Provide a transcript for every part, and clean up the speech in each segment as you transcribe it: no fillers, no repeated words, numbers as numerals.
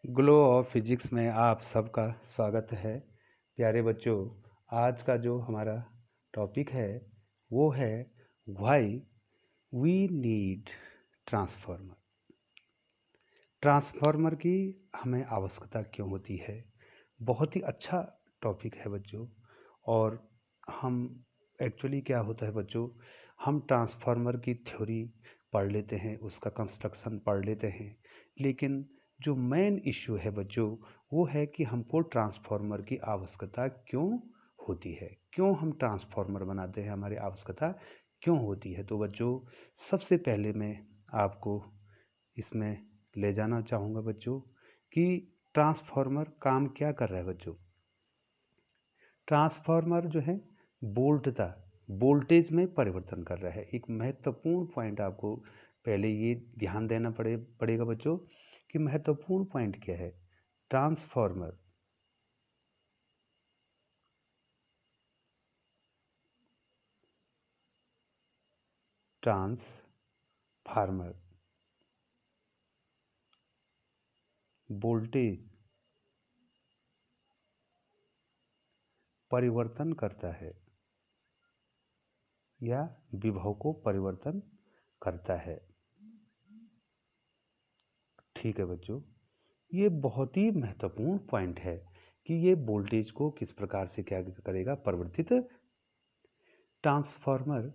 Glow of physics में आप सबका स्वागत है। प्यारे बच्चों, आज का जो हमारा टॉपिक है वो है why we need transformer. Transformer की हमें आवश्यकता क्यों होती है। बहुत ही अच्छा टॉपिक है बच्चों। और हम एक्चुअली क्या होता है बच्चों, हम ट्रांसफार्मर की थ्योरी पढ़ लेते हैं, उसका कंस्ट्रक्शन पढ़ लेते हैं, लेकिन जो मेन इश्यू है बच्चों वो है कि हमको ट्रांसफार्मर की आवश्यकता क्यों होती है, क्यों हम ट्रांसफार्मर बनाते हैं, हमारी आवश्यकता क्यों होती है। तो बच्चों, सबसे पहले मैं आपको इसमें ले जाना चाहूँगा बच्चों कि ट्रांसफार्मर काम क्या कर रहा है बच्चों। ट्रांसफार्मर जो है वोल्टता वोल्टेज में परिवर्तन कर रहा है। एक महत्वपूर्ण पॉइंट आपको पहले ये ध्यान देना पड़ेगा बच्चों कि महत्वपूर्ण पॉइंट क्या है। ट्रांसफार्मर ट्रांसफार्मर वोल्टेज परिवर्तन करता है या विभव को परिवर्तन करता है। ठीक है बच्चों, ये बहुत ही महत्वपूर्ण पॉइंट है कि ये वोल्टेज को किस प्रकार से क्या करेगा, परिवर्तित। ट्रांसफार्मर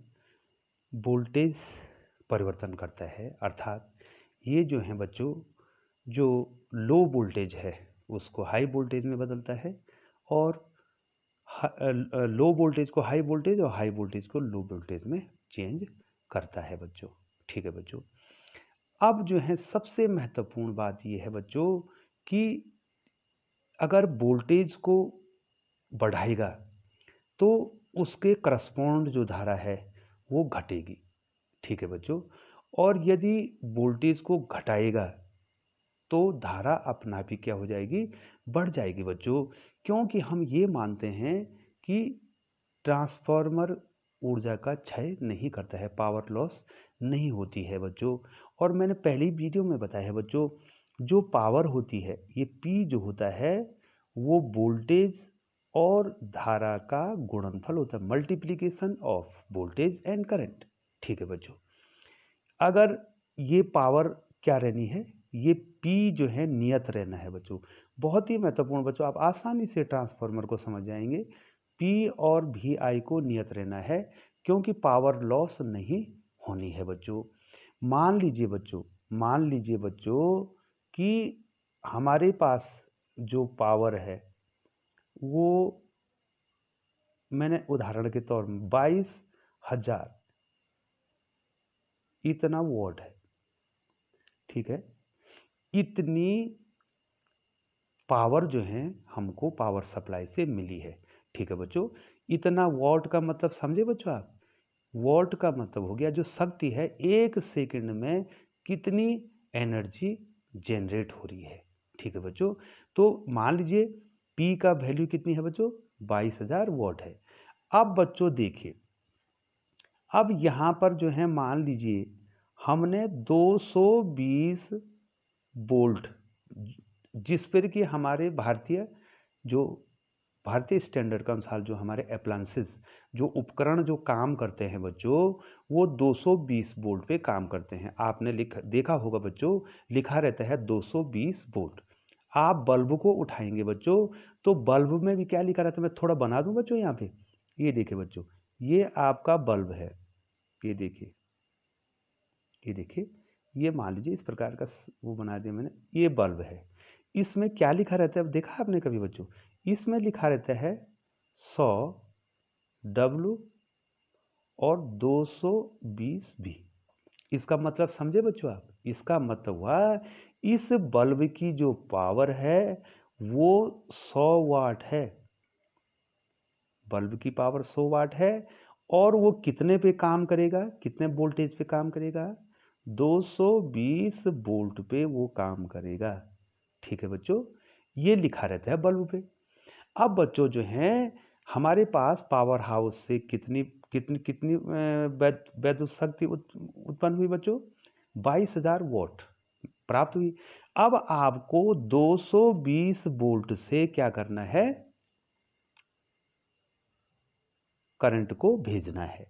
वोल्टेज परिवर्तन करता है, अर्थात ये जो है बच्चों, जो लो वोल्टेज है उसको हाई वोल्टेज में बदलता है, और लो वोल्टेज को हाई वोल्टेज और हाई वोल्टेज को लो वोल्टेज में चेंज करता है बच्चों। ठीक है बच्चों, अब जो है सबसे महत्वपूर्ण बात ये है बच्चों कि अगर वोल्टेज को बढ़ाएगा तो उसके करस्पॉन्ड जो धारा है वो घटेगी। ठीक है बच्चों, और यदि वोल्टेज को घटाएगा तो धारा अपना भी क्या हो जाएगी, बढ़ जाएगी बच्चों। क्योंकि हम ये मानते हैं कि ट्रांसफार्मर ऊर्जा का क्षय नहीं करता है, पावर लॉस नहीं होती है बच्चों। और मैंने पहली वीडियो में बताया है बच्चों, जो पावर होती है ये पी जो होता है वो वोल्टेज और धारा का गुणनफल होता है, multiplication of voltage and current. ठीक है बच्चों, अगर ये पावर क्या रहनी है, ये पी जो है नियत रहना है बच्चों। बहुत ही महत्वपूर्ण बच्चों, आप आसानी से ट्रांसफार्मर को समझ जाएंगे। पी और वी आई को नियत रहना है क्योंकि पावर लॉस नहीं होनी है बच्चों। मान लीजिए बच्चों, मान लीजिए बच्चों कि हमारे पास जो पावर है वो, मैंने उदाहरण के तौर में 22,000 इतना वॉट है। ठीक है, इतनी पावर जो है हमको पावर सप्लाई से मिली है। ठीक है बच्चों, इतना वॉट का मतलब समझे बच्चों आप। वॉट का मतलब हो गया जो शक्ति है, एक सेकंड में कितनी एनर्जी जनरेट हो रही है। ठीक है बच्चों, तो मान लीजिए पी का वैल्यू कितनी है बच्चों, 22,000 वॉट है। अब बच्चों देखिए, अब यहां पर जो है मान लीजिए हमने 220 वोल्ट, जिस पर कि हमारे भारतीय स्टैंडर्ड के अनुसार जो हमारे अप्लायंसेस, जो उपकरण जो काम करते हैं बच्चों, वो 220 वोल्ट पे काम करते हैं। आपने देखा होगा बच्चों, लिखा रहता है 220 वोल्ट। आप बल्ब को उठाएंगे बच्चों तो बल्ब में भी क्या लिखा रहता है, मैं थोड़ा बना दूं बच्चों यहाँ पे। ये देखिए बच्चों, ये आपका बल्ब है, ये देखिए, ये देखिए, ये मान लीजिए इस प्रकार का वो बना दिया मैंने, ये बल्ब है। इसमें क्या लिखा रहता है, देखा आपने कभी बच्चों, इसमें लिखा रहता है 100 डब्ल्यू और 220 भी। इसका मतलब समझे बच्चों आप, इसका मतलब हुआ इस बल्ब की जो पावर है वो 100 वाट है। बल्ब की पावर 100 वाट है, और वो कितने पे काम करेगा, कितने वोल्टेज पे काम करेगा, 220 वोल्ट पे वो काम करेगा। ठीक है बच्चों, ये लिखा रहता है बल्ब पे। अब बच्चों जो हैं, हमारे पास पावर हाउस से कितनी कितनी कितनी विद्युत शक्ति उत्पन्न हुई बच्चों, 22,000 वॉट। प्राप्त हुई। अब आपको 220 वोल्ट से क्या करना है, करंट को भेजना है।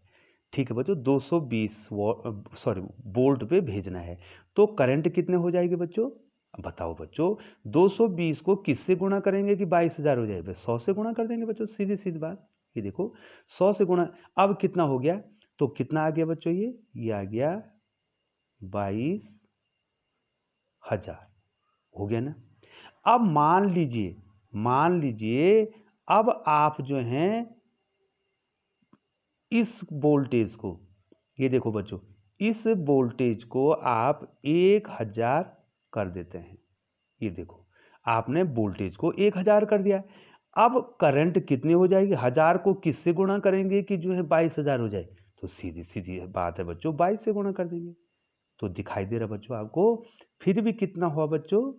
ठीक है बच्चों, 220 वोल्ट पे भेजना है। तो करंट कितने हो जाएगी बच्चों, बताओ बच्चों। 220 को किससे गुणा करेंगे कि 22,000 हो जाएगा, 100 से गुणा कर देंगे बच्चों, सीधी सीधी बात। ये देखो 100 से गुणा, अब कितना हो गया, तो कितना आ गया बच्चों, ये आ गया 22,000, हो गया ना। अब मान लीजिए अब आप जो हैं इस वोल्टेज को, ये देखो बच्चों, इस वोल्टेज को आप 1000 कर देते हैं। ये देखो आपने वोल्टेज को 1000 कर दिया। अब करंट कितनी हो जाएगी, 1000 को किससे गुणा करेंगे कि जो है 22,000 हो जाए, तो सीधी सीधी बात है बच्चों, 22 से गुणा कर देंगे। तो दिखाई दे रहा बच्चों आपको, फिर भी कितना हुआ बच्चों,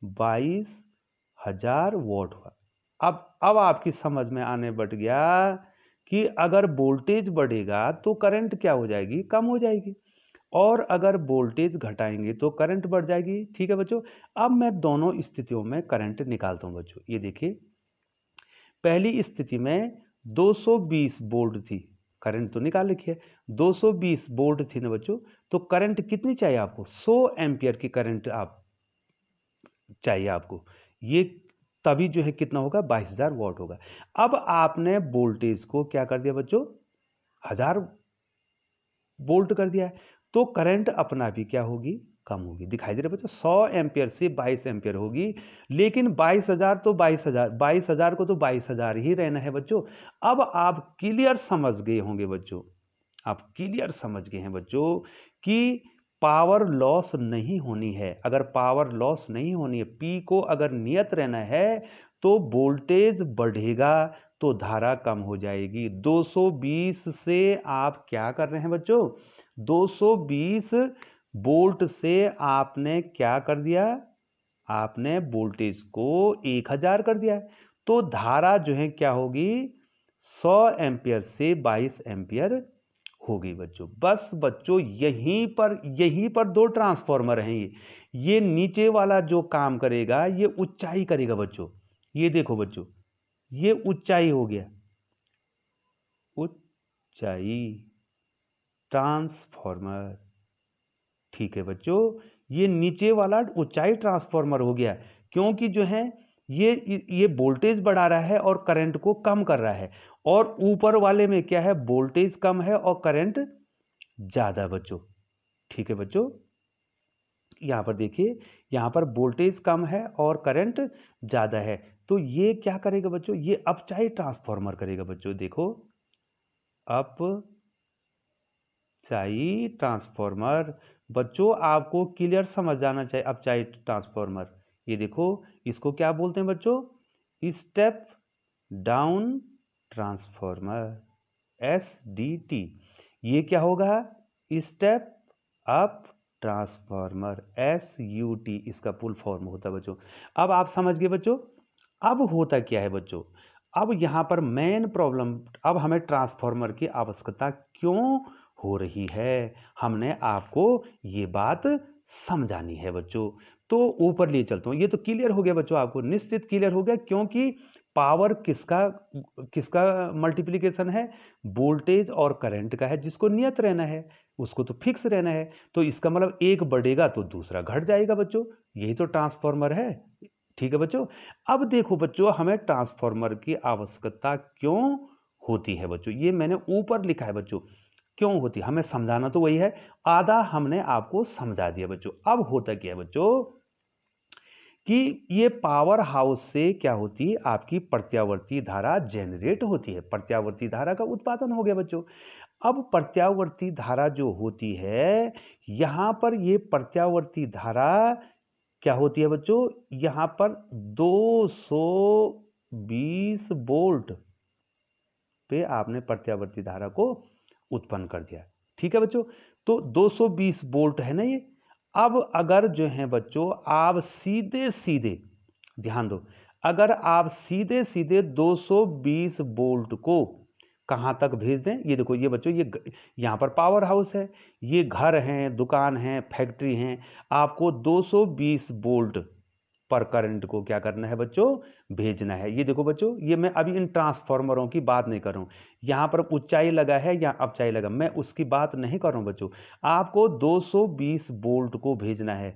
22,000 वोल्ट हुआ। अब आपकी समझ में आने बढ़ गया कि अगर वोल्टेज बढ़ेगा तो करंट क्या हो जाएगी, कम हो जाएगी, और अगर वोल्टेज घटाएंगे तो करंट बढ़ जाएगी। ठीक है बच्चों, अब मैं दोनों स्थितियों में करंट निकालता हूं बच्चों। ये देखिए, पहली स्थिति में 220 वोल्ट थी, करंट तो निकाल लिखिए, 220 वोल्ट थी ना बच्चों, तो करंट कितनी चाहिए आपको, 100 एम्पियर की करंट आप चाहिए आपको। ये तभी जो है कितना होगा, 22,000 वॉट होगा। अब आपने वोल्टेज को क्या कर दिया बच्चों, 1000 वोल्ट कर दिया है, तो करंट अपना भी क्या होगी, कम होगी। दिखाई दे रहा है बच्चों, 100 एम्पियर से 22 एम्पियर होगी, लेकिन 22,000 तो 22,000 को तो 22,000 ही रहना है बच्चों। अब आप क्लियर समझ गए होंगे बच्चों, आप क्लियर समझ गए हैं बच्चों कि पावर लॉस नहीं होनी है। अगर पावर लॉस नहीं होनी है, पी को अगर नियत रहना है, तो वोल्टेज बढ़ेगा तो धारा कम हो जाएगी। 220 से आप क्या कर रहे हैं बच्चों, 220 वोल्ट से आपने क्या कर दिया, आपने वोल्टेज को 1000 कर दिया है, तो धारा जो है क्या होगी, 100 एम्पियर से 22 एम्पियर होगी बच्चों। बस बच्चों यहीं पर दो ट्रांसफॉर्मर हैं। ये नीचे वाला जो काम करेगा ये ऊंचाई करेगा बच्चों। ये देखो बच्चों, ये ऊंचाई हो गया, ऊंचाई ट्रांसफॉर्मर। ठीक है बच्चों, ये नीचे वाला ऊंचाई ट्रांसफॉर्मर हो गया, क्योंकि जो है ये वोल्टेज बढ़ा रहा है और करंट को कम कर रहा है, और ऊपर वाले में क्या है, वोल्टेज कम है और करंट ज्यादा बच्चों। ठीक है बच्चों, यहां पर देखिए, यहां पर वोल्टेज कम है और करंट ज्यादा है, तो ये क्या करेगा बच्चों, ये अपचाई ट्रांसफॉर्मर करेगा बच्चों। देखो, अपचाई ट्रांसफॉर्मर बच्चों, आपको क्लियर समझ जाना चाहिए अपचाई ट्रांसफॉर्मर। ये देखो, इसको क्या बोलते हैं बच्चों, स्टेप डाउन ट्रांसफॉर्मर, SDT। ये क्या होगा, स्टेप अप ट्रांसफॉर्मर, SUT इसका फुल फॉर्म होता है बच्चों। अब आप समझ गए बच्चों। अब होता क्या है बच्चों, अब यहां पर मेन प्रॉब्लम, अब हमें ट्रांसफॉर्मर की आवश्यकता क्यों हो रही है, हमने आपको ये बात समझानी है बच्चों। तो ऊपर लिए चलता हूं, ये तो क्लियर हो गया बच्चों, आपको निश्चित क्लियर हो गया, क्योंकि पावर किसका किसका मल्टीप्लिकेशन है, वोल्टेज और करंट का है, जिसको नियत रहना है उसको तो फिक्स रहना है। तो इसका मतलब एक बढ़ेगा तो दूसरा घट जाएगा बच्चों, यही तो ट्रांसफॉर्मर है। ठीक है बच्चों, अब देखो बच्चों, हमें ट्रांसफॉर्मर की आवश्यकता क्यों होती है बच्चों, ये मैंने ऊपर लिखा है बच्चों, क्यों होती है, हमें समझाना तो वही है, आधा हमने आपको समझा दिया बच्चों। अब होता क्या है बच्चों कि ये पावर हाउस से क्या होती है, आपकी प्रत्यावर्ती धारा जेनरेट होती है, प्रत्यावर्ती धारा का उत्पादन हो गया बच्चों। अब प्रत्यावर्ती धारा जो होती है, यहां पर ये प्रत्यावर्ती धारा क्या होती है बच्चों, यहां पर 220 वोल्ट पे आपने प्रत्यावर्ती धारा को उत्पन्न कर दिया। ठीक है बच्चों, तो 220 वोल्ट है ना ये। अब अगर जो है बच्चों, आप सीधे सीधे ध्यान दो, अगर आप सीधे सीधे 220 वोल्ट को कहाँ तक भेज दें। ये देखो ये बच्चों, ये यहाँ पर पावर हाउस है, ये घर हैं, दुकान है, फैक्ट्री हैं। आपको 220 वोल्ट पर करंट को क्या करना है बच्चों, भेजना है। ये देखो बच्चों, ये मैं अभी इन ट्रांसफार्मरों की बात नहीं कर रहा हूँ, यहाँ पर ऊंचाई लगा है या अपचाई लगा, मैं उसकी बात नहीं कर रहा हूँ बच्चों। आपको 220 वोल्ट को भेजना है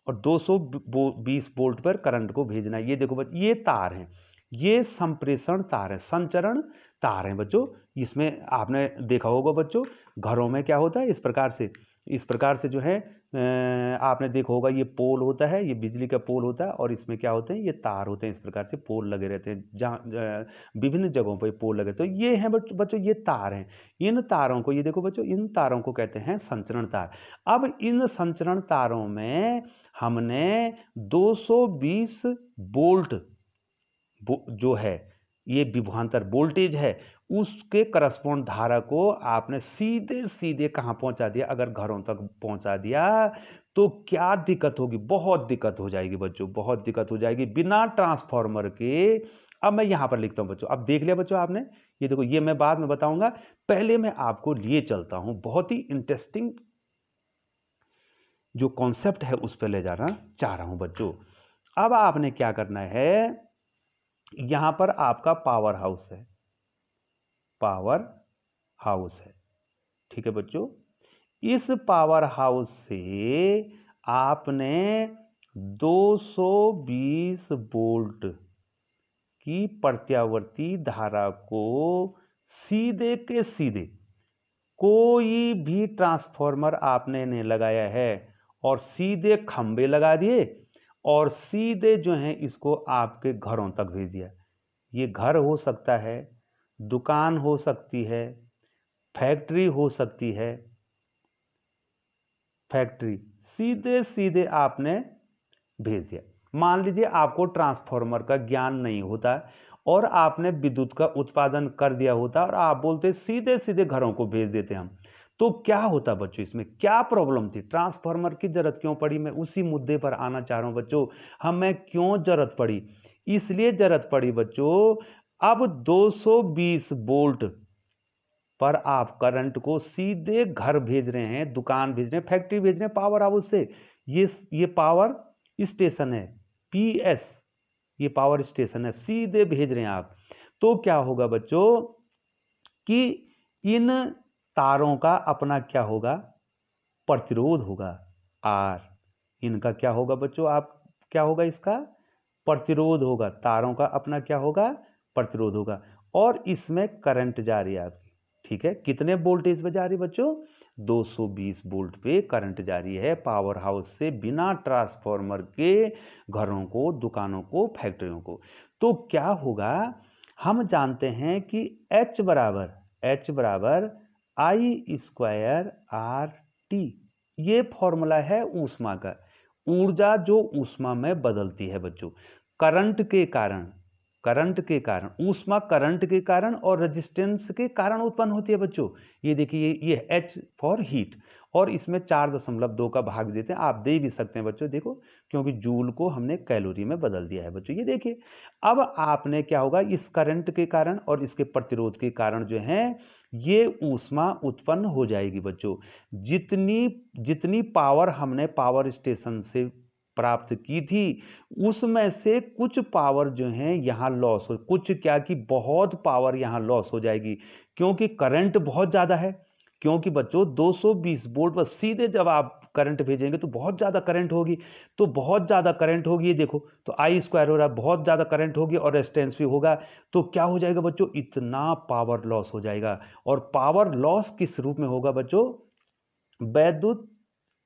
और 220 वोल्ट पर करंट को भेजना है। ये देखो बच्चों, ये तार हैं, ये संप्रेषण तार है, संचरण तार हैं बच्चों। इसमें आपने देखा होगा बच्चों, घरों में क्या होता है, इस प्रकार से जो है आपने देखा होगा, ये पोल होता है, ये बिजली का पोल होता है, और इसमें क्या होते हैं, ये तार होते हैं। इस प्रकार से पोल लगे रहते हैं, जहाँ विभिन्न जगहों पर पोल लगे। तो ये हैं बच्चों, ये तार हैं। इन तारों को, ये देखो बच्चों, इन तारों को कहते हैं संचरण तार। अब इन संचरण तारों में हमने 220 वोल्ट जो है, ये विभवांतर वोल्टेज है, उसके करस्पॉन्ड धारा को आपने सीधे सीधे कहां पहुंचा दिया, अगर घरों तक पहुंचा दिया तो क्या दिक्कत होगी, बहुत दिक्कत हो जाएगी बच्चों, बहुत दिक्कत हो जाएगी बिना ट्रांसफार्मर के। अब मैं यहां पर लिखता हूं बच्चों, अब देख लिया बच्चों आपने, ये देखो, ये मैं बाद में बताऊंगा, पहले मैं आपको लिए चलता हूं, बहुत ही इंटरेस्टिंग जो कॉन्सेप्ट है उस पर ले जाना चाह रहा हूं बच्चों। अब आपने क्या करना है, यहां पर आपका पावर हाउस है, पावर हाउस है, ठीक है बच्चों। इस पावर हाउस से आपने 220 वोल्ट की प्रत्यावर्ती धारा को सीधे के सीधे, कोई भी ट्रांसफार्मर आपने नहीं लगाया है, और सीधे खंबे लगा दिए और सीधे जो है इसको आपके घरों तक भेज दिया। ये घर हो सकता है, दुकान हो सकती है, फैक्ट्री हो सकती है, फैक्ट्री सीधे सीधे आपने भेज दिया। मान लीजिए आपको ट्रांसफार्मर का ज्ञान नहीं होता और आपने विद्युत का उत्पादन कर दिया होता और आप बोलते सीधे सीधे घरों को भेज देते हम, तो क्या होता बच्चों, इसमें क्या प्रॉब्लम थी, ट्रांसफार्मर की जरूरत क्यों पड़ी, मैं उसी मुद्दे पर आना चाह रहा हूं बच्चों। हमें क्यों जरूरत पड़ी, इसलिए जरूरत पड़ी बच्चों, अब 220 वोल्ट पर आप करंट को सीधे घर भेज रहे हैं, दुकान भेज रहे हैं, फैक्ट्री भेज रहे हैं, पावर हाउस से। ये पावर स्टेशन है, पीएस, ये पावर स्टेशन है, सीधे भेज रहे हैं आप। तो क्या होगा बच्चों कि इन तारों का अपना क्या होगा, प्रतिरोध होगा, आर। इनका क्या होगा बच्चों, आप क्या होगा, इसका प्रतिरोध होगा, तारों का अपना क्या होगा, प्रतिरोध होगा, और इसमें करंट जा रही है आपकी, ठीक है। कितने वोल्टेज पे जा रही है बच्चों, 220 वोल्ट पे करंट जा रही है पावर हाउस से, बिना ट्रांसफार्मर के, घरों को, दुकानों को, फैक्ट्रियों को। तो क्या होगा, हम जानते हैं कि H बराबर आई स्क्वायर आर टी, ये फॉर्मूला है ऊष्मा का। ऊर्जा जो ऊष्मा में बदलती है बच्चों, करंट के कारण ऊष्मा करंट के कारण और रेजिस्टेंस के कारण उत्पन्न होती है बच्चों। ये देखिए, ये H फॉर हीट, और इसमें 4.2 का भाग देते हैं, आप दे भी सकते हैं बच्चों, देखो, क्योंकि जूल को हमने कैलोरी में बदल दिया है बच्चों। ये देखिए, अब आपने क्या होगा, इस करंट के कारण और इसके प्रतिरोध के कारण जो है ये ऊष्मा उत्पन्न हो जाएगी बच्चों। जितनी पावर हमने पावर स्टेशन से प्राप्त की थी, उसमें से कुछ पावर जो है यहाँ लॉस हो, कुछ क्या कि बहुत पावर यहाँ लॉस हो जाएगी, क्योंकि करंट बहुत ज़्यादा है। क्योंकि बच्चों 220 वोल्ट पर सीधे जब आप करंट भेजेंगे तो बहुत ज़्यादा करंट होगी, तो बहुत ज़्यादा करंट होगी, ये देखो, तो आई स्क्वायर हो रहा है, बहुत ज़्यादा करंट होगी और रेजिस्टेंस भी होगा, तो क्या हो जाएगा बच्चों, इतना पावर लॉस हो जाएगा। और पावर लॉस किस रूप में होगा बच्चों, वैद्युत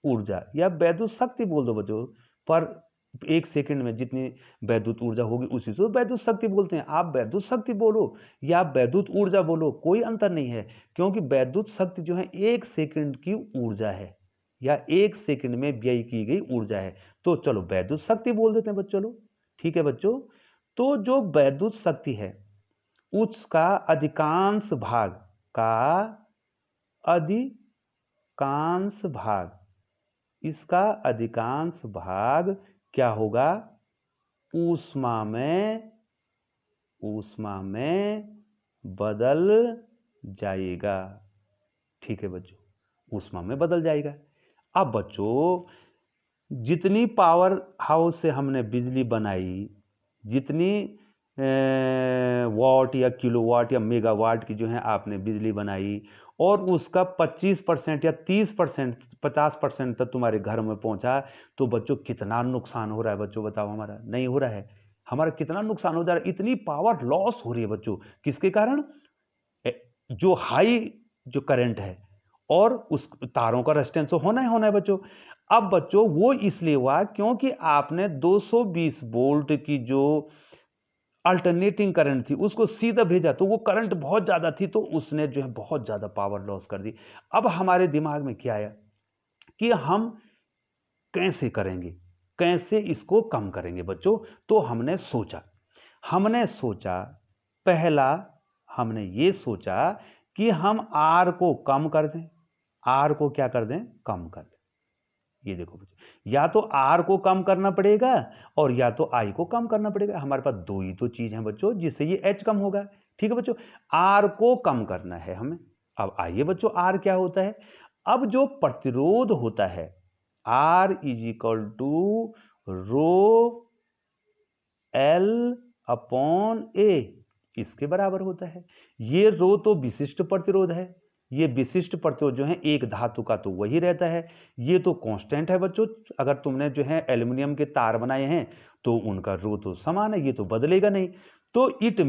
ऊर्जा या वैद्युत शक्ति बोल दो बच्चों, पर एक सेकंड में जितनी वैद्युत ऊर्जा होगी उसी से वैद्युत शक्ति बोलते हैं। आप वैद्युत शक्ति बोलो या वैद्युत ऊर्जा बोलो, कोई अंतर नहीं है, क्योंकि वैद्युत शक्ति जो है एक सेकंड की ऊर्जा है या एक सेकंड में व्यय की गई ऊर्जा है। तो चलो वैद्युत शक्ति बोल देते हैं बच्चों, चलो ठीक है बच्चों। तो जो वैद्युत शक्ति है उसका अधिकांश भाग, इसका अधिकांश भाग क्या होगा, ऊष्मा में बदल जाएगा। ठीक है बच्चों, ऊष्मा में बदल जाएगा। अब बच्चों, जितनी पावर हाउस से हमने बिजली बनाई, जितनी वाट या किलोवाट या मेगावाट की जो है आपने बिजली बनाई, और उसका 25% या 30%, 50% तक तुम्हारे घर में पहुंचा, तो बच्चों कितना नुकसान हो रहा है बच्चों, बताओ। हमारा नहीं हो रहा है, हमारा कितना नुकसान हो जा रहा है, इतनी पावर लॉस हो रही है बच्चों। किसके कारण? जो हाई जो करंट है, और उस तारों का रेजिस्टेंस तो होना है बच्चों। अब बच्चों वो इसलिए हुआ क्योंकि आपने 220 वोल्ट की जो अल्टरनेटिंग करंट थी उसको सीधा भेजा, तो वो करंट बहुत ज्यादा थी, तो उसने जो है बहुत ज्यादा पावर लॉस कर दी। अब हमारे दिमाग में क्या आया कि हम कैसे करेंगे, कैसे इसको कम करेंगे बच्चों। तो हमने सोचा पहला, हमने ये सोचा कि हम आर को कम कर दें। आर को क्या कर दें? कम कर दें। ये देखो बच्चों, या तो आर को कम करना पड़ेगा और या तो आई को कम करना पड़ेगा। हमारे पास दो ही तो चीज है बच्चों जिससे ये एच कम होगा। ठीक है बच्चों, आर को कम करना है हमें। अब आइए बच्चों, आर क्या होता है? अब जो प्रतिरोध होता है, R is equal to rho l upon A, इसके बराबर होता है। ये रो तो विशिष्ट प्रतिरोध है, ये विशिष्ट प्रतिरोध जो है एक धातु का तो वही रहता है। ये तो कांस्टेंट है बच्चों। अगर तुमने जो है एल्युमिनियम के तार बनाए हैं तो उनका रो तो समान है, ये तो बदलेगा नहीं। तो it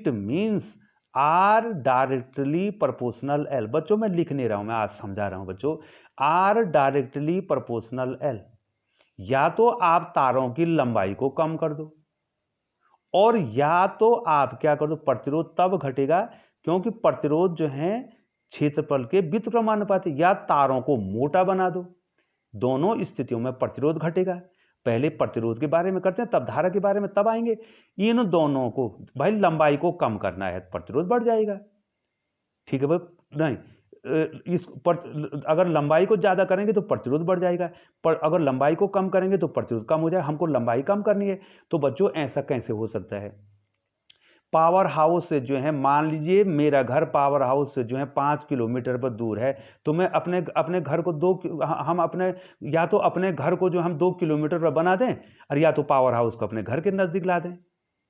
means R directly proportional L. बच्चों मैं लिख नहीं रहा हूं, मैं आज समझा रहा हूं बच्चों। आर डायरेक्टली प्रोपोर्शनल एल, या तो आप तारों की लंबाई को कम कर दो, और या तो आप क्या कर दो, प्रतिरोध तब घटेगा क्योंकि प्रतिरोध जो है क्षेत्रफल के व्युत्क्रमानुपाती, या तारों को मोटा बना दो। दोनों स्थितियों में प्रतिरोध घटेगा। पहले प्रतिरोध के बारे में करते हैं, तब धारा के बारे में तब आएंगे। इन दोनों को, भाई लंबाई को कम करना है, प्रतिरोध बढ़ जाएगा। ठीक है भाई, नहीं अगर लंबाई को ज्यादा करेंगे तो प्रतिरोध बढ़ जाएगा, पर अगर लंबाई को कम करेंगे तो प्रतिरोध कम हो जाएगा। हमको लंबाई कम करनी है, तो बच्चों ऐसा कैसे हो सकता है? पावर हाउस से जो है, मान लीजिए मेरा घर पावर हाउस से जो है 5 किलोमीटर पर दूर है, तो मैं अपने अपने घर को हम अपने, या तो अपने घर को जो हम 2 किलोमीटर पर बना दें, और या तो पावर हाउस को अपने घर के नजदीक ला दें,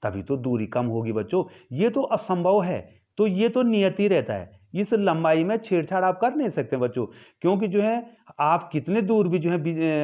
तभी तो दूरी कम होगी बच्चों। ये तो असंभव है, तो ये तो नियति रहता है। इस लंबाई में छेड़छाड़ आप कर नहीं सकते बच्चों, क्योंकि जो है आप कितने दूर भी जो है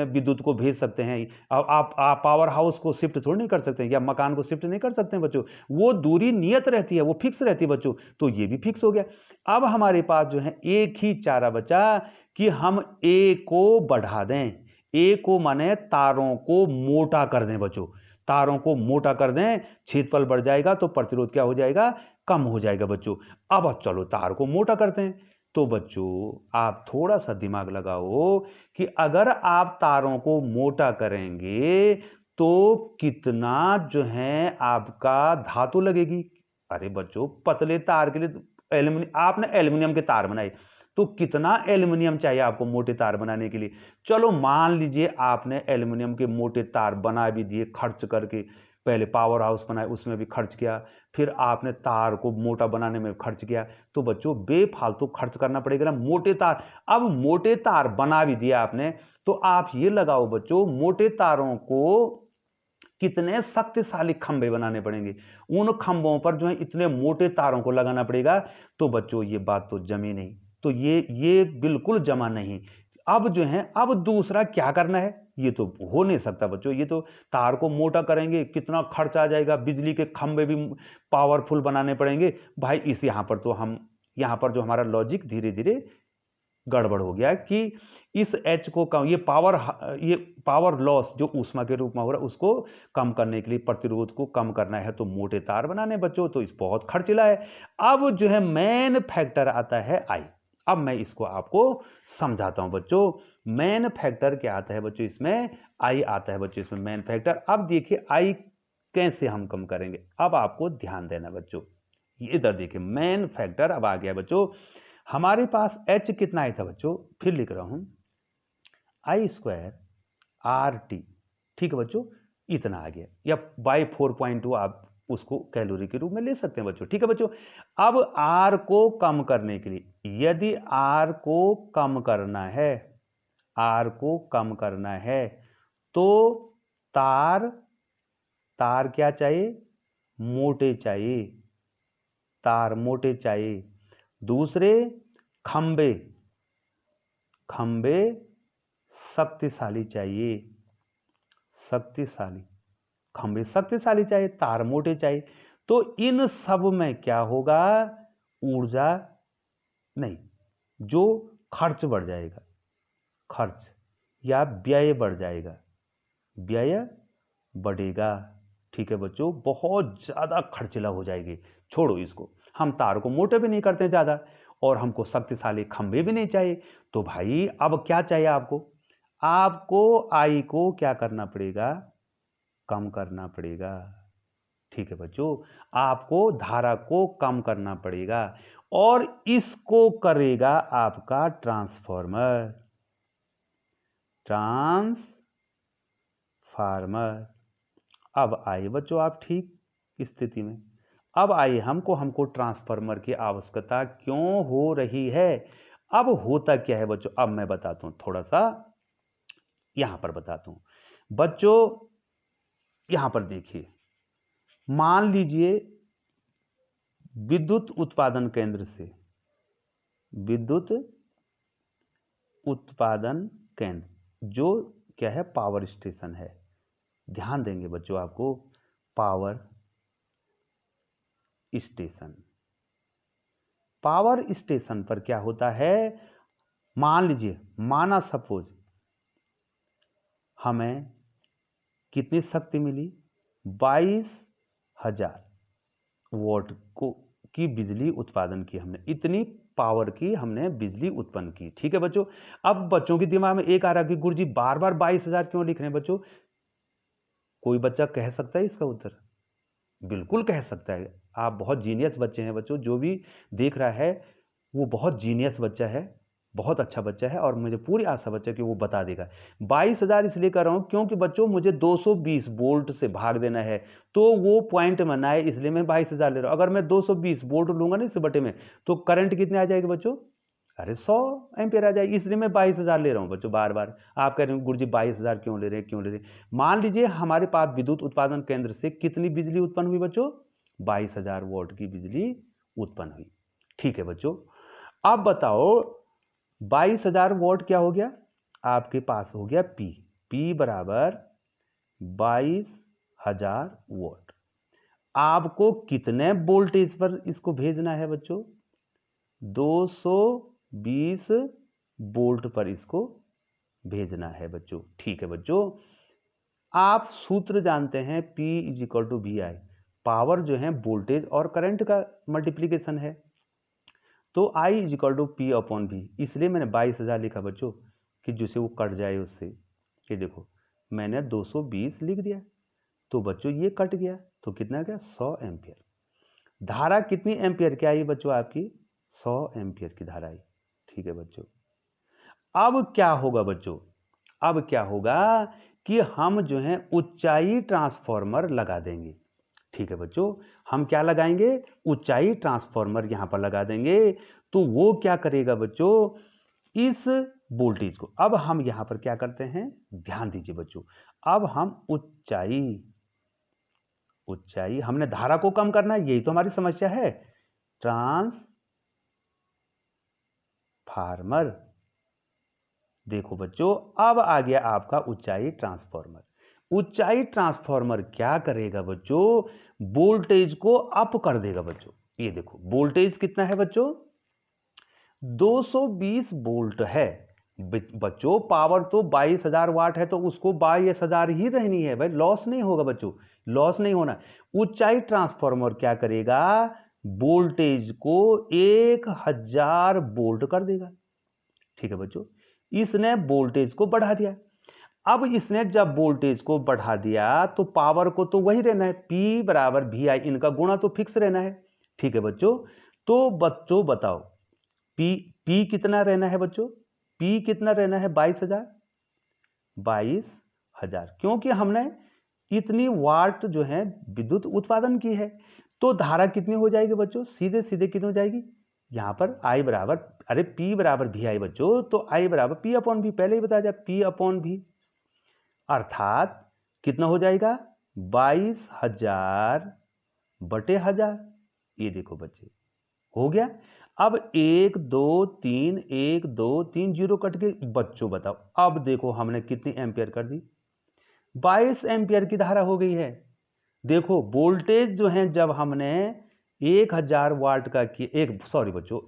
विद्युत को भेज सकते हैं। आप पावर हाउस को शिफ्ट थोड़ी नहीं कर सकते हैं, या मकान को शिफ्ट नहीं कर सकते हैं बच्चों। वो दूरी नियत रहती है, वो फिक्स रहती है बच्चों। तो ये भी फिक्स हो गया। अब हमारे पास जो है एक ही चारा बचा कि हम ए को बढ़ा दें। ए को माने तारों को मोटा कर दें बच्चों। तारों को मोटा कर दें, क्षेत्रफल बढ़ जाएगा, तो प्रतिरोध क्या हो जाएगा? कम हो जाएगा बच्चों। अब चलो तार को मोटा करते हैं। तो बच्चों आप थोड़ा सा दिमाग लगाओ कि अगर आप तारों को मोटा करेंगे तो कितना जो है आपका धातु लगेगी। अरे बच्चों, पतले तार के लिए आपने एल्युमिनियम के तार बनाए, तो कितना एल्युमिनियम चाहिए आपको मोटे तार बनाने के लिए? चलो मान लीजिए आपने एल्युमिनियम के मोटे तार बना भी दिए खर्च करके, पहले पावर हाउस बनाए उसमें भी खर्च किया, फिर आपने तार को मोटा बनाने में खर्च किया, तो बच्चों बेफालतू खर्च करना पड़ेगा ना मोटे तार। अब मोटे तार बना भी दिया आपने, तो आप ये लगाओ बच्चों, मोटे तारों को कितने शक्तिशाली खंभे बनाने पड़ेंगे, उन खंभों पर जो है इतने मोटे तारों को लगाना पड़ेगा। तो बच्चों ये बात तो जमी नहीं, तो ये बिल्कुल जमा नहीं। अब जो है, अब दूसरा क्या करना है? ये तो हो नहीं सकता बच्चों, ये तो तार को मोटा करेंगे कितना खर्च आ जाएगा, बिजली के खंभे भी पावरफुल बनाने पड़ेंगे भाई। इस यहां पर तो हम, यहां पर जो हमारा लॉजिक धीरे धीरे गड़बड़ हो गया कि इस एच को कम, ये पावर लॉस जो ऊष्मा के रूप में हो रहा है उसको कम करने के लिए प्रतिरोध को कम करना है, तो मोटे तार बनाने बच्चों, तो इस बहुत खर्चीला है। अब जो है मेन फैक्टर आता है आई। अब मैं इसको आपको समझाता हूं बच्चों। मेन फैक्टर क्या आता है बच्चों? इसमें आई आता है बच्चों, इसमें मेन फैक्टर। अब देखिए आई कैसे हम कम करेंगे, अब आपको ध्यान देना बच्चों। इधर देखिए मेन फैक्टर अब आ गया बच्चों। हमारे पास H कितना आया था बच्चों? फिर लिख रहा हूं, आई स्क्वायर आर टी। ठीक है बच्चों, इतना आ गया, या बाई 4.2 आप उसको कैलोरी के रूप में ले सकते हैं बच्चों। ठीक है बच्चों। अब R को कम करने के लिए, यदि R को कम करना है, R को कम करना है तो तार क्या चाहिए? मोटे चाहिए, तार मोटे चाहिए। दूसरे, खंबे शक्तिशाली चाहिए, शक्तिशाली, खंबे शक्तिशाली चाहिए, तार मोटे चाहिए। तो इन सब में क्या होगा? ऊर्जा नहीं, जो खर्च बढ़ जाएगा, खर्च या व्यय बढ़ जाएगा, व्यय बढ़ेगा। ठीक है बच्चों, बहुत ज्यादा खर्चीला हो जाएगी। छोड़ो इसको, हम तार को मोटे भी नहीं करते ज्यादा और हमको शक्तिशाली खंबे भी नहीं चाहिए। तो भाई अब क्या चाहिए आपको? आपको आई को क्या करना पड़ेगा? कम करना पड़ेगा। ठीक है बच्चों, आपको धारा को कम करना पड़ेगा और इसको करेगा आपका ट्रांसफार्मर। अब आइए बच्चों आप ठीक स्थिति में। अब आइए, हमको ट्रांसफार्मर की आवश्यकता क्यों हो रही है? अब होता क्या है बच्चों, अब मैं बताता हूं, थोड़ा सा यहां पर बताता हूं बच्चों। यहां पर देखिए, मान लीजिए विद्युत उत्पादन केंद्र से, विद्युत उत्पादन केंद्र जो क्या है? पावर स्टेशन है। ध्यान देंगे बच्चों आपको, पावर स्टेशन, पावर स्टेशन पर क्या होता है? मान लीजिए, माना सपोज हमें कितनी शक्ति मिली? 22,000 वॉट की बिजली उत्पादन की हमने, इतनी पावर की हमने बिजली उत्पन्न की। ठीक है बच्चों। अब बच्चों के दिमाग में एक आ रहा कि गुरुजी बार बार 22,000 क्यों लिख रहे हैं बच्चों? कोई बच्चा कह सकता है इसका उत्तर? बिल्कुल कह सकता है। आप बहुत जीनियस बच्चे हैं बच्चों, जो भी देख रहा है वो बहुत जीनियस बच्चा है, बहुत अच्छा बच्चा है और मुझे पूरी आशा बच्चा कि वो बता देगा। 22,000 इसलिए कर रहा हूं क्योंकि बच्चों मुझे 220 वोल्ट से भाग देना है, तो वो पॉइंट में ना है, इसलिए मैं 22,000 ले रहा हूं। अगर मैं 220 वोल्ट लूंगा ना इस बटे में, तो करंट कितने आ जाएगी बच्चों? अरे 100 एम्पियर आ जाएगी, इसलिए मैं 22,000 ले रहा हूं बच्चों। बार बार आप कह रहे हैं गुरुजी 22,000 क्यों ले रहे हैं, क्यों ले रहे हैं? मान लीजिए हमारे पास विद्युत उत्पादन केंद्र से कितनी बिजली उत्पन्न हुई बच्चों? 22,000 वॉट की बिजली उत्पन्न हुई। ठीक है बच्चों। अब बताओ 22,000 वॉट क्या हो गया? आपके पास हो गया P बराबर 22,000 वॉट। आपको कितने वोल्टेज पर इसको भेजना है बच्चों? 220 वोल्ट पर इसको भेजना है बच्चों। ठीक है बच्चों। आप सूत्र जानते हैं, P = VI। पावर जो है वोल्टेज और करंट का मल्टीप्लीकेशन है, तो I = P/V। इसलिए मैंने 22,000 लिखा बच्चों कि जिसे वो कट जाए उससे। ये देखो मैंने 220 लिख दिया, तो बच्चों ये कट गया, तो कितना गया? 100 एम्पियर। धारा कितनी एम्पियर की आई बच्चों? आपकी 100 एम्पियर की धारा आई। ठीक है बच्चों। अब क्या होगा बच्चों? अब क्या होगा कि हम जो है ऊंचाई ट्रांसफार्मर लगा देंगे। ठीक है बच्चों, हम क्या लगाएंगे? ऊंचाई ट्रांसफार्मर यहां पर लगा देंगे। तो वो क्या करेगा बच्चों? इस वोल्टेज को, अब हम यहां पर क्या करते हैं, ध्यान दीजिए बच्चों। अब हम ऊंचाई हमने धारा को कम करना है, यही तो हमारी समस्या है। ट्रांसफार्मर, देखो बच्चों अब आ गया आपका ऊंचाई ट्रांसफार्मर। ऊंचाई ट्रांसफार्मर क्या करेगा बच्चों? वोल्टेज को अप कर देगा बच्चों। ये देखो वोल्टेज कितना है बच्चों? 220 वोल्ट है बच्चों। पावर तो 22,000 वाट है, तो उसको 22,000 ही रहनी है भाई, लॉस नहीं होगा बच्चों, लॉस नहीं होना। ऊंचाई ट्रांसफार्मर क्या करेगा? वोल्टेज को 1,000 वोल्ट कर देगा। ठीक है बच्चों, इसने वोल्टेज को बढ़ा दिया। अब इसने जब वोल्टेज को बढ़ा दिया तो पावर को तो वही रहना है, P = VI, इनका गुणा तो फिक्स रहना है। ठीक है बच्चों। तो बच्चों बताओ P कितना रहना है बच्चों? P कितना रहना है? 22,000, 22,000, क्योंकि हमने इतनी वाट जो है विद्युत उत्पादन की है। तो धारा कितनी हो जाएगी बच्चों? सीधे सीधे कितनी हो जाएगी? यहाँ पर I बराबर, अरे P बराबर भी आई बच्चों, तो I बराबर P अपॉन भी, पहले ही बताया जाए P अपॉन भी, अर्थात कितना हो जाएगा? 22,000 बटे 1000। ये देखो बच्चे, हो गया। अब 1 2 3 1 2 3 जीरो कट के, बच्चों बताओ अब देखो हमने कितनी एम्पियर कर दी? 22 एम्पियर की धारा हो गई है। देखो वोल्टेज जो है जब हमने 1000 वाट का किया,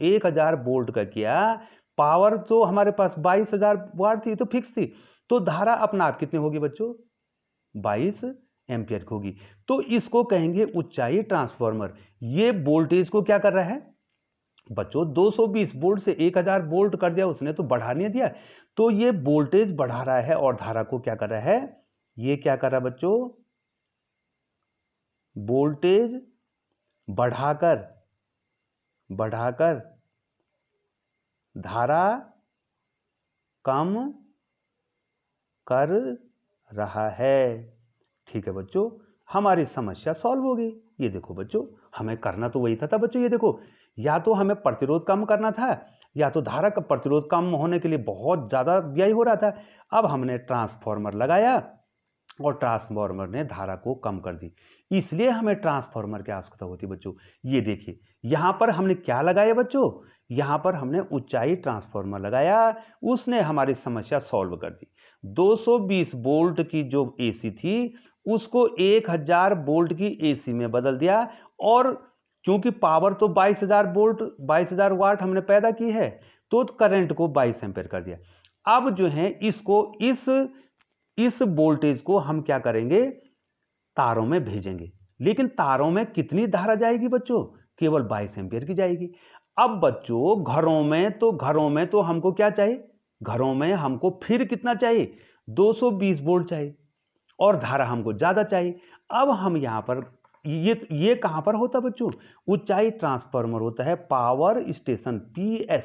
1000 वोल्ट का किया, पावर तो हमारे पास 22,000 वाट थी, तो फिक्स थी, तो धारा अपना आप कितनी होगी बच्चों? 22 एम्पियर की होगी। तो इसको कहेंगे ऊंचाई ट्रांसफार्मर। ये वोल्टेज को क्या कर रहा है बच्चों? 220 वोल्ट से 1000 वोल्ट कर दिया उसने, तो बढ़ा नहीं दिया, तो ये वोल्टेज बढ़ा रहा है और धारा को क्या कर रहा है? ये क्या कर रहा है बच्चों? वोल्टेज बढ़ाकर धारा कम कर रहा है। ठीक है बच्चों, हमारी समस्या सॉल्व हो गई। ये देखो बच्चों, हमें करना तो वही था बच्चों। ये देखो, या तो हमें प्रतिरोध कम करना था, या तो धारा का प्रतिरोध कम होने के लिए बहुत ज्यादा व्यय हो रहा था। अब हमने ट्रांसफार्मर लगाया और ट्रांसफार्मर ने धारा को कम कर दी, इसलिए हमें ट्रांसफार्मर की आवश्यकता होती है बच्चों। ये देखिए, यहां पर हमने क्या लगाया बच्चों? यहां पर हमने ऊंचाई ट्रांसफार्मर लगाया, उसने हमारी समस्या सॉल्व कर दी। 220 वोल्ट की जो एसी थी उसको 1000 वोल्ट की एसी में बदल दिया, और क्योंकि पावर तो 22,000 वोल्ट 22,000 वाट हमने पैदा की है, तो करंट को 22 एम्पीयर कर दिया। अब जो है इसको इस वोल्टेज को हम क्या करेंगे? तारों में भेजेंगे। लेकिन तारों में कितनी धारा जाएगी बच्चों? केवल 22 एम्पीयर की जाएगी। अब बच्चों घरों में तो हमको क्या चाहिए? घरों में हमको फिर कितना चाहिए? 220 वोल्ट चाहिए, और धारा हमको ज्यादा चाहिए। अब हम यहां पर ये कहां पर होता बच्चों? ऊंचाई ट्रांसफार्मर होता है power station, PS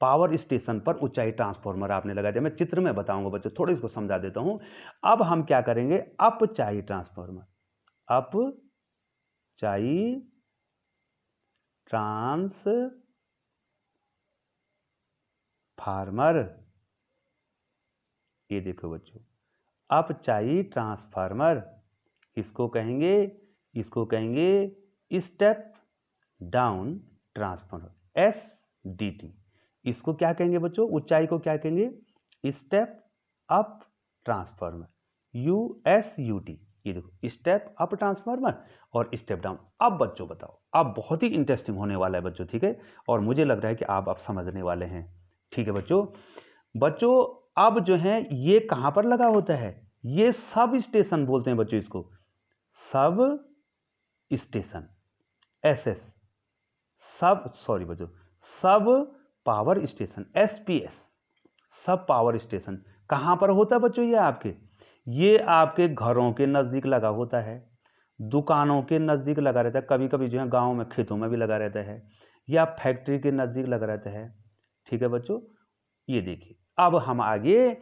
power station पर ऊंचाई ट्रांसफार्मर आपने लगा दिया। मैं चित्र में बताऊंगा बच्चों, थोड़ा इसको समझा देता हूं। अब हम क्या करेंगे? अपचाई ट्रांसफार्मर, अपचाई ट्रांसफार्मर। ये देखो बच्चों, अपचाई ट्रांसफार्मर, इसको कहेंगे स्टेप डाउन ट्रांसफार्मर, SDT। इसको क्या कहेंगे बच्चों? ऊंचाई को क्या कहेंगे? Step up transformer, USUT। ये देखो, स्टेप अप ट्रांसफार्मर और स्टेप डाउन। अब बच्चों बताओ, अब बहुत ही इंटरेस्टिंग होने वाला है बच्चों, ठीक है, और मुझे लग रहा है कि आप अब समझने वाले हैं। ठीक है बच्चों अब जो है ये कहां पर लगा होता है? ये सब स्टेशन बोलते हैं बच्चों इसको, सब स्टेशन, SS, सब पावर स्टेशन, SPS, सब पावर स्टेशन कहां पर होता है बच्चों? ये आपके घरों के नजदीक लगा होता है, दुकानों के नजदीक लगा रहता है, कभी कभी जो है गांव में खेतों में भी लगा रहता है, या फैक्ट्री के नजदीक लगा रहता है। ठीक है बच्चों, ये देखिए, अब हम आगे,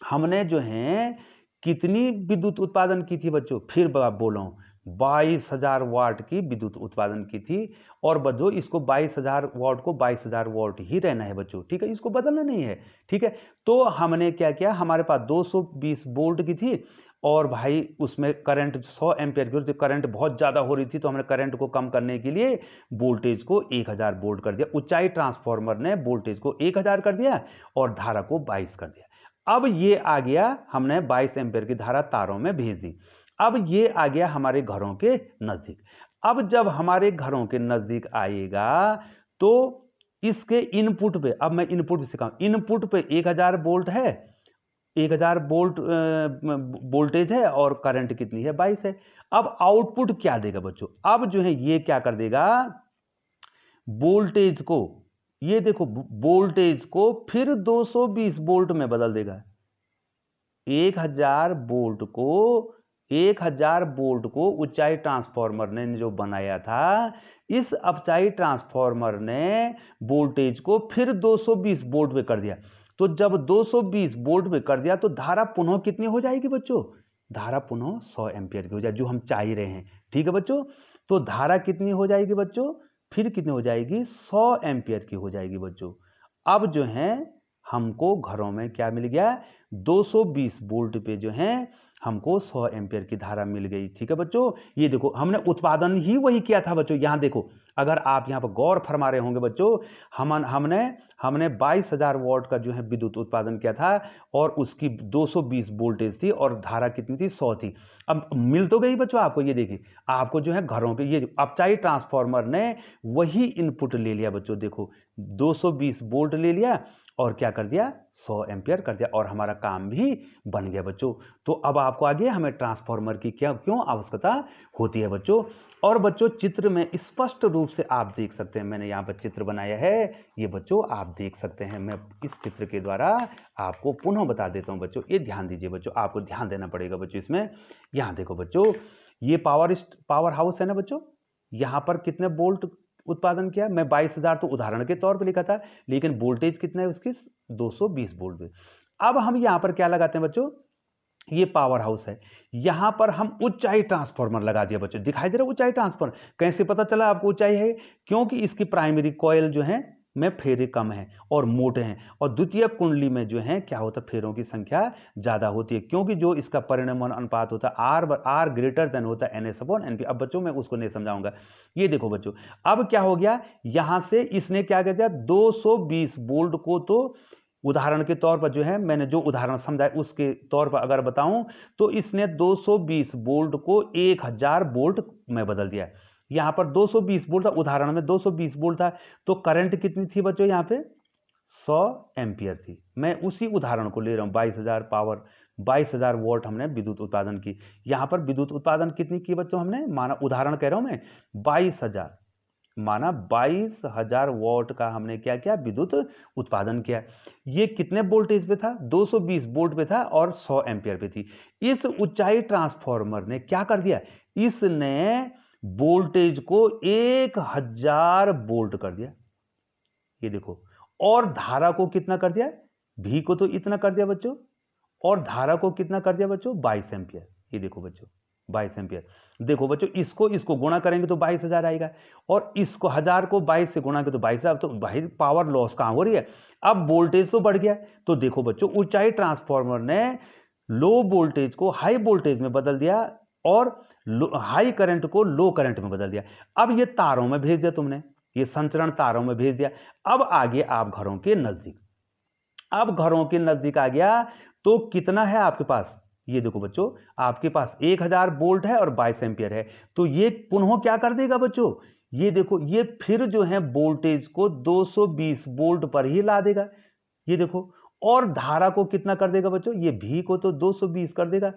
हमने जो है कितनी विद्युत उत्पादन की थी बच्चों? फिर बोलो, 22,000 वाट की विद्युत उत्पादन की थी। और बच्चों इसको 22,000 वाट को 22,000 वाट ही रहना है बच्चों, ठीक है, इसको बदलना नहीं है। ठीक है, तो हमने क्या किया? हमारे पास 220 वोल्ट की थी, और भाई उसमें करंट 100 एम्पियर की, करंट बहुत ज्यादा हो रही थी, तो हमने करंट को कम करने के लिए वोल्टेज को 1000 वोल्ट कर दिया। ऊंचाई ट्रांसफार्मर ने वोल्टेज को 1000 कर दिया और धारा को 22 कर दिया। अब ये आ गया, हमने 22 एम्पियर की धारा तारों में भेज दी। अब ये आ गया हमारे घरों के नजदीक। अब जब हमारे घरों के नजदीक आएगा तो इसके इनपुट पे, अब मैं इनपुट सिखाऊं, इनपुट पे 1000 वोल्ट है, 1000 वोल्ट वोल्टेज है, और करंट कितनी है? 22 है। अब आउटपुट क्या देगा बच्चों? अब जो है ये क्या कर देगा? वोल्टेज को, ये देखो, वोल्टेज को फिर 220 वोल्ट में बदल देगा। 1000 वोल्ट को ऊंचाई ट्रांसफार्मर ने जो बनाया था, इस अपचाई ट्रांसफार्मर ने वोल्टेज को फिर 220 वोल्ट पे कर दिया। तो जब 220 वोल्ट में कर दिया तो धारा पुनः कितनी हो जाएगी बच्चों? धारा पुनः 100 एम्पियर की हो जाएगी, जो हम चाह रहे हैं। ठीक है बच्चों, तो धारा कितनी हो जाएगी बच्चों? फिर कितनी हो जाएगी? 100 एम्पियर की हो जाएगी बच्चों। अब जो है हमको घरों में क्या मिल गया? 220 वोल्ट पे जो है हमको 100 एम्पियर की धारा मिल गई। ठीक है बच्चों, ये देखो हमने उत्पादन ही वही किया था बच्चों। यहाँ देखो, अगर आप यहाँ पर गौर फरमा रहे होंगे बच्चों, हमने 22,000 वॉट का जो है विद्युत उत्पादन किया था और उसकी 220 वोल्टेज थी और धारा कितनी थी? 100 थी। अब मिल तो गई बच्चों आपको, ये देखिए आपको जो है घरों पे ये अपचाई ट्रांसफार्मर ने वही इनपुट ले लिया बच्चों। देखो 220 वोल्ट ले लिया और क्या कर दिया? 100 एम्पियर कर दिया और हमारा काम भी बन गया बच्चों। तो अब आपको आगे हमें ट्रांसफार्मर की क्यों आवश्यकता होती है बच्चों। और बच्चों चित्र में स्पष्ट रूप से आप देख सकते हैं, मैंने यहाँ पर चित्र बनाया है, ये बच्चों आप देख सकते हैं। मैं इस चित्र के द्वारा आपको पुनः बता देता हूँ बच्चों, ये ध्यान दीजिए बच्चों, आपको ध्यान देना पड़ेगा बच्चों इसमें। यहाँ देखो बच्चों, ये पावर हाउस है ना बच्चों, यहाँ पर कितने वोल्ट उत्पादन किया? मैं 22,000 तो उदाहरण के तौर पे लिखा था, लेकिन वोल्टेज कितना है उसकी? 220 वोल्ट पे। अब हम यहां पर क्या लगाते हैं बच्चों? ये पावर हाउस है, यहां पर हम ऊंचाई ट्रांसफार्मर लगा दिया बच्चों। दिखाई दे रहा है ऊंचाई ट्रांसफार्मर? कैसे पता चला आपको ऊंचाई है? क्योंकि इसकी प्राइमरी कॉइल जो है में फेरे कम है और मोटे हैं, और द्वितीय कुंडली में जो है क्या होता है? फेरों की संख्या ज्यादा होती है, क्योंकि जो इसका परिणमन अनुपात होता है आर ग्रेटर देन होता है NS/NP। अब बच्चों मैं उसको नहीं समझाऊंगा। ये देखो बच्चों, अब क्या हो गया? यहां से इसने क्या कर दिया? 220 वोल्ट को, तो उदाहरण के तौर पर जो है मैंने जो उदाहरण समझा उसके तौर पर अगर बताऊं तो इसने 220 वोल्ट को 1000 वोल्ट में बदल दिया। यहां पर 220 वोल्ट था, उदाहरण में 220 वोल्ट था, तो करंट कितनी थी बच्चों? यहां पे 100 एम्पियर थी। मैं उसी उदाहरण को ले रहा हूं, 22,000 वोल्ट हमने विद्युत उत्पादन की। यहां पर विद्युत उत्पादन कितनी की बच्चों हमने? माना उदाहरण कह रहा हूं मैं, 22,000 माना 22,000 वॉट का हमने क्या किया? विद्युत उत्पादन किया। ये कितने वोल्टेज पे था? 220 वोल्ट पे था और 100 एम्पियर पे थी। इस ऊंचाई ट्रांसफार्मर ने क्या कर दिया? इसने वोल्टेज को 1000 वोल्ट कर दिया, ये देखो, और धारा को कितना कर दिया? भी को तो इतना कर दिया बच्चों, और धारा को कितना कर दिया बच्चों? 22 एम्पियर। ये देखो बच्चों 22 एम्पियर। देखो बच्चों, इसको गुणा करेंगे तो 22,000 आएगा, और इसको 1000 को 22 से गुणा करें तो 22,000। तो भाई पावर लॉस कहां हो रही है? अब वोल्टेज तो बढ़ गया। तो देखो बच्चों, ऊंचाई ट्रांसफार्मर ने लो वोल्टेज को हाई वोल्टेज में बदल दिया और हाई करंट को लो करंट में बदल दिया। अब ये तारों में भेज दिया तुमने, ये संचरण तारों में भेज दिया। अब आगे आप घरों के नजदीक, अब घरों के नजदीक आ गया तो कितना है आपके पास? ये देखो बच्चों, आपके पास 1000 वोल्ट है और 22 एम्पियर है, तो ये पुनः क्या कर देगा बच्चों? ये देखो, ये फिर जो है वोल्टेज को 220 वोल्ट पर ही ला देगा। ये देखो, और धारा को कितना कर देगा बच्चों? ये भी को तो 220 कर देगा,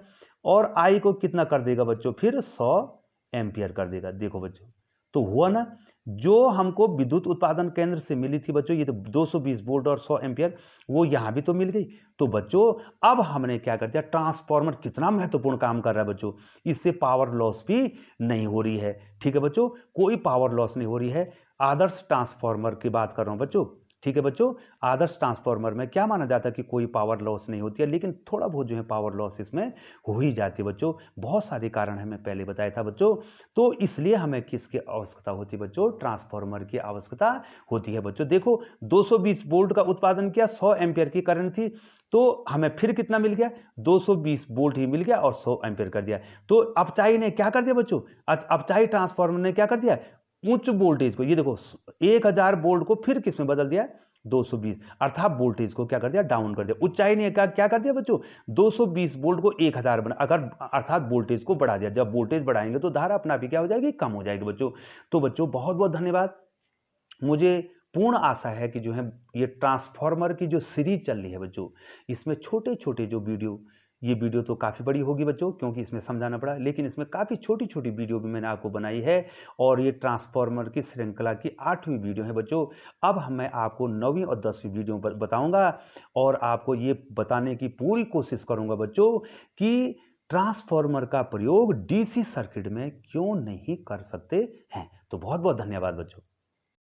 और आई को कितना कर देगा बच्चों? फिर 100 एम्पियर कर देगा। देखो बच्चों, तो हुआ ना, जो हमको विद्युत उत्पादन केंद्र से मिली थी बच्चों, ये तो 220 वोल्ट और 100 एम्पियर, वो यहां भी तो मिल गई। तो बच्चों अब हमने क्या कर दिया? ट्रांसफार्मर कितना महत्वपूर्ण काम कर रहा है बच्चों, इससे पावर लॉस भी नहीं हो रही है। ठीक है बच्चों, कोई पावर लॉस नहीं हो रही है। आदर्श ट्रांसफार्मर की बात कर रहा हूं बच्चों। ठीक है बच्चों, आदर्श ट्रांसफार्मर में क्या माना जाता है कि कोई पावर लॉस नहीं होती है, लेकिन थोड़ा बहुत जो है पावर लॉस इसमें हो ही जाती है बच्चों। बहुत सारे कारण है, मैं पहले बताया था बच्चों। तो इसलिए हमें किसकी आवश्यकता होती है बच्चों? ट्रांसफार्मर की आवश्यकता होती है बच्चों। देखो 220 वोल्ट का उत्पादन किया, 100 एम्पियर की करंट थी, तो हमें फिर कितना मिल गया? 220 वोल्ट ही मिल गया और 100 एम्पियर कर दिया। तो अपचाई ने क्या कर दिया बच्चों? अपचाई ट्रांसफार्मर ने क्या कर दिया? उच्च वोल्टेज को, ये देखो 1000 वोल्ट को फिर किस में बदल दिया? 220, अर्थात वोल्टेज को क्या कर दिया? डाउन कर दिया। ऊंचाई ने क्या कर दिया बच्चों? 220 वोल्ट को 1000 बना, अगर अर्थात वोल्टेज को बढ़ा दिया। जब वोल्टेज बढ़ाएंगे तो धारा अपना भी क्या हो जाएगी? कम हो जाएगी बच्चों। तो बच्चों बहुत बहुत धन्यवाद। मुझे पूर्ण आशा है कि जो है ये ट्रांसफार्मर की जो सीरीज चल रही है बच्चों, इसमें छोटे छोटे जो वीडियो, ये वीडियो तो काफ़ी बड़ी होगी बच्चों क्योंकि इसमें समझाना पड़ा, लेकिन इसमें काफ़ी छोटी छोटी वीडियो भी मैंने आपको बनाई है, और ये ट्रांसफार्मर की श्रृंखला की 8वीं वीडियो है बच्चों। अब मैं आपको 9वीं और 10वीं वीडियो बताऊंगा, और आपको ये बताने की पूरी कोशिश करूंगा बच्चों कि ट्रांसफार्मर का प्रयोग डीसी सर्किट में क्यों नहीं कर सकते हैं। तो बहुत बहुत धन्यवाद बच्चों।